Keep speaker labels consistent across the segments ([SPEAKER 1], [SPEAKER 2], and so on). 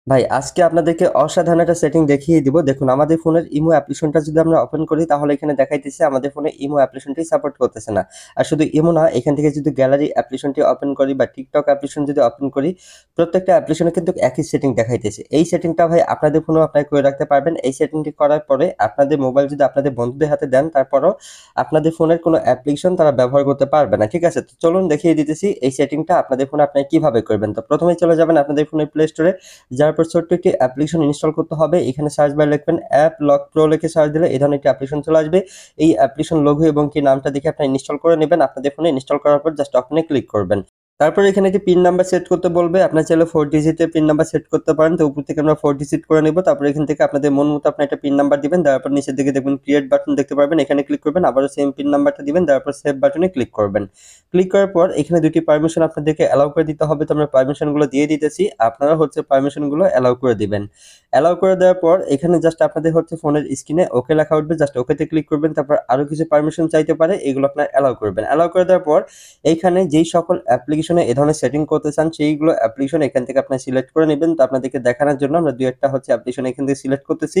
[SPEAKER 1] ভাই আজকে আপনাদেরকে অসাধারণ একটা সেটিং দেখিয়ে দিব। দেখুন আমাদের ফোনের ইমো অ্যাপ্লিকেশনটা যদি আমরা ওপেন করি তাহলে এখানে দেখাইতেছে আমাদের ফোনে ইমো অ্যাপ্লিকেশনটি সাপোর্ট করতেছে না। আর শুধু ইমো না, এখান থেকে যদি গ্যালারি অ্যাপ্লিকেশনটি ওপেন করি বা টিকটক অ্যাপ্লিকেশন যদি ওপেন করি, প্রত্যেকটা অ্যাপ্লিকেশনে কিন্তু একই সেটিং দেখাইতেছে। এই সেটিংটা ভাই আপনাদের ফোনেও অ্যাপ্লাই করে রাখতে পারবেন। এই সেটিংটি করার পরে আপনাদের মোবাইল যদি আপনাদের বন্ধুদের হাতে দেন, তারপরও আপনাদের ফোনের কোনো অ্যাপ্লিকেশন তারা ব্যবহার করতে পারবে না। ঠিক আছে? তো চলুন দেখিয়ে দিতেছি এই সেটিংটা আপনাদের ফোনে আপনারা কিভাবে করবেন। তো প্রথমেই চলে যাবেন আপনাদের ফোনের প্লে স্টোরে। যার পর ছোট্ট একটি অ্যাপ্লিকেশন ইনস্টল করতে হবে। এখানে সার্চ বারে লিখবেন অ্যাপ লক প্রো লিখে সার্চ দিলে এই ধরনের একটি অ্যাপ্লিকেশন চলে আসবে। এই অ্যাপ্লিকেশন লোগো এবং কি নামটা দেখে আপনারা ইনস্টল করে নেবেন। আপনাদের ফোনে ইনস্টল করার পর জাস্ট ওপেনে ক্লিক করবেন। তারপর এখানে একটি পিন নাম্বার সেট করতে বলবে। আপনার চাইলে 4 ডিজিটের পিন নাম্বার সেট করতে পারেন। তো উপর থেকে আমরা 4 ডিজিট করে নেব। তারপর এখান থেকে আপনাদের মন মতো আপনার একটা পিন নাম্বার দিবেন। দেওয়ার পর নিচের দিকে দেখবেন ক্রিয়েট বাটন দেখতে পারবেন। এখানে ক্লিক করবেন। আবারও সেম পিন নাম্বারটা দিবেন। দেওয়ার পর সেভ বাটনে ক্লিক করবেন। ক্লিক করার পর এখানে দুটি পারমিশন আপনাদেরকে অ্যালাউ করে দিতে হবে। তো আমরা পারমিশনগুলো দিয়ে দিতেছি। আপনারা হচ্ছে পারমিশনগুলো অ্যালাউ করে দিবেন। অ্যালাউ করে দেওয়ার পর এখানে জাস্ট আপনাদের হচ্ছে ফোনের স্ক্রিনে ওকে লেখা উঠবে। জাস্ট ওকেতে ক্লিক করবেন। তারপর আরো কিছু পারমিশন চাইতে পারে। এগুলো আপনারা অ্যালাউ করবেন। অ্যালাউ করে দেওয়ার পর এইখানে যেই সকল অ্যাপ্লিকেশনে এ ধরনের সেটিং করতে চান সেইগুলো অ্যাপ্লিকেশন এখান থেকে আপনারা সিলেক্ট করে নেবেন। তো আপনাদেরকে দেখানোর জন্য আমরা ২-১টা হচ্ছে অ্যাপ্লিকেশন এখান থেকে সিলেক্ট করতেছি।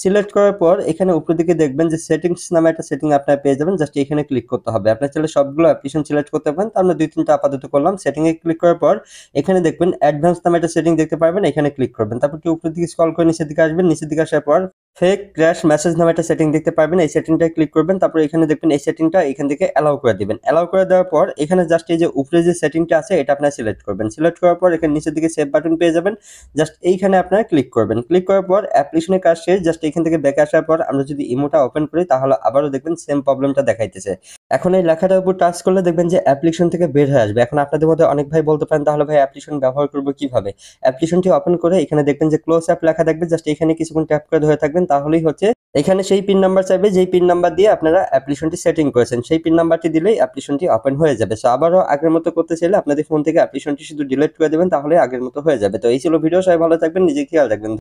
[SPEAKER 1] সিলেক্ট করার পর এখানে উপরের দিকে দেখবেন যে সেটিংস নামে একটা সেটিং আপনারা পেয়ে যাবেন। জাস্ট এখানে ক্লিক করতে হবে। আপনারা চাইলে সবগুলো অ্যাপ্লিকেশন সিলেক্ট করতে পারেন। তো আমরা ২-৩টা আপাতত করলাম। সেটিং এ ক্লিক করার পর এখানে দেখবেন অ্যাডভান্স নামে একটা সেটিং দেখতে পারবেন। এখানে ক্লিক করবেন। তারপর একটু উপরের দিকে স্ক্রল করে নিচের দিকে আসবেন। নিচের দিকে আসার পর ফেক ক্র্যাশ মেসেজ নামে একটা সেটিং দেখতে পারবেন। এই সেটিংটায় ক্লিক করবেন। তারপর এখানে দেখবেন এই সেটিংটা এখান থেকে অ্যালাউ করে দিবেন। অ্যালাউ করে দেওয়ার পর এখানে জাস্ট এই যে উপরে যে সেটিংটা আছে এটা আপনারা সিলেক্ট করবেন। সিলেক্ট করার পর এখানে নিচের দিকে সেভ বাটন পেয়ে যাবেন। জাস্ট এইখানে আপনারা ক্লিক করবেন। ক্লিক করার পর অ্যাপ্লিকেশনের কাজ শেষ। জাস্ট এখান থেকে ব্যাকে আসার পর আমরা যদি ইমোটা ওপেন করি তাহলে আবারও দেখবেন সেম প্রবলেমটা দেখাইতেছে। এখন এই লেখাটার উপর টাচ করলে দেখবেন যে অ্যাপ্লিকেশন থেকে বের হয়ে আসবে। এখন আপনাদের মধ্যে অনেক ভাই বলতে পারেন তাহলে ভাই অ্যাপ্লিকেশন ব্যবহার করব কিভাবে? অ্যাপ্লিকেশনটি ওপেন করে এখানে দেখবেন যে ক্লোজ অ্যাপ লেখা থাকবে। জাস্ট এখানে কিছুক্ষণ ট্যাপ করে ধরে থাকবেন তাহলেই হচ্ছে এখানে সেই পিন নাম্বার চাইবে যেই পিন নাম্বার দিয়ে আপনারা অ্যাপ্লিকেশনটি সেটিং করেছেন। সেই পিন নাম্বারটি দিলেই অ্যাপ্লিকেশনটি ওপেন হয়ে যাবে। সো আবারও আগের মতো করতে চাইলে আপনাদের ফোন থেকে অ্যাপ্লিকেশনটি শুধু ডিলিট করে দিবেন তাহলে আগের মতো হয়ে যাবে। তো এই ছিল ভিডিও। সবাই ভালো থাকবেন, নিজের খেয়াল রাখবেন।